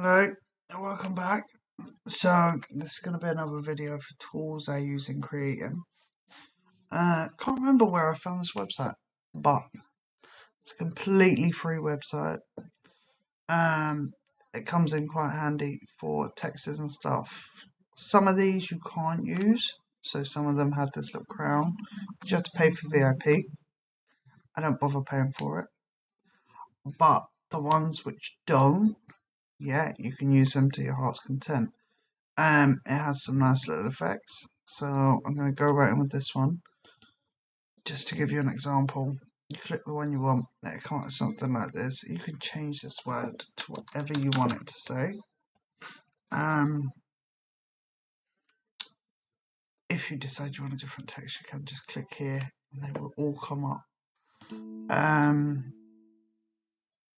Hello and welcome back. So this is going to be another video for tools I use in creating. Can't remember where I found this website, but it's a completely free website. It comes in quite handy for texts and stuff. Some of these you can't use, so some of them have this little crown. You have to pay for VIP. I don't bother paying for it, but the ones which don't, yeah, you can use them to your heart's content. It has some nice little effects, so I'm going to go right in with this one. Just to give you an example, you click the one you want, it comes with something like this. You can change this word to whatever you want it to say. If you decide you want a different text, you can just click here and they will all come up.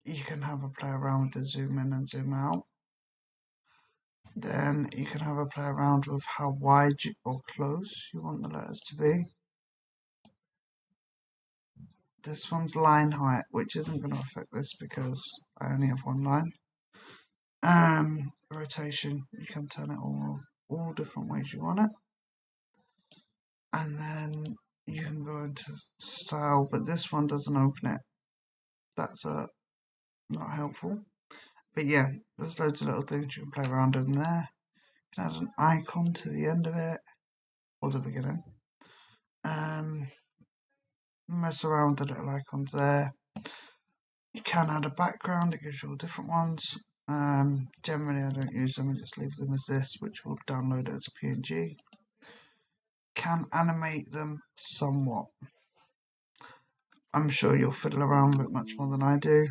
You can have a play around with the zoom in and zoom out. Then you can have a play around with how wide or close you want the letters to be. This one's line height, which isn't going to affect this because I only have one line. Rotation, you can turn it all different ways you want it. And then you can go into style, but this one doesn't open it. That's not helpful. But yeah, there's loads of little things you can play around in there. You can add an icon to the end of it, or the beginning. Mess around with the little icons there. You can add a background, it gives you all different ones. Generally I don't use them, I just leave them as this, which will download it as a PNG. Can animate them somewhat. I'm sure you'll fiddle around with it much more than I do.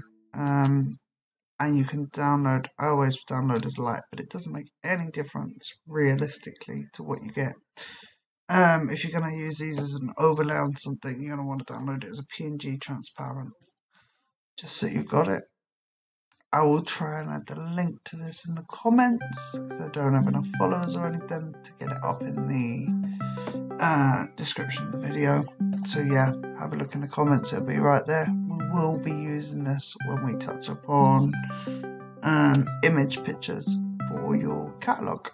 And you can download, I always download as light, but it doesn't make any difference realistically to what you get. If you're going to use these as an overlay on something, you're going to want to download it as a PNG transparent, just so you've got it. I will try and add the link to this in the comments, because I don't have enough followers or anything to get it up in the description of the video. So yeah, have a look in the comments, it'll be right there. We will be using this when we touch upon image pictures for your catalogue.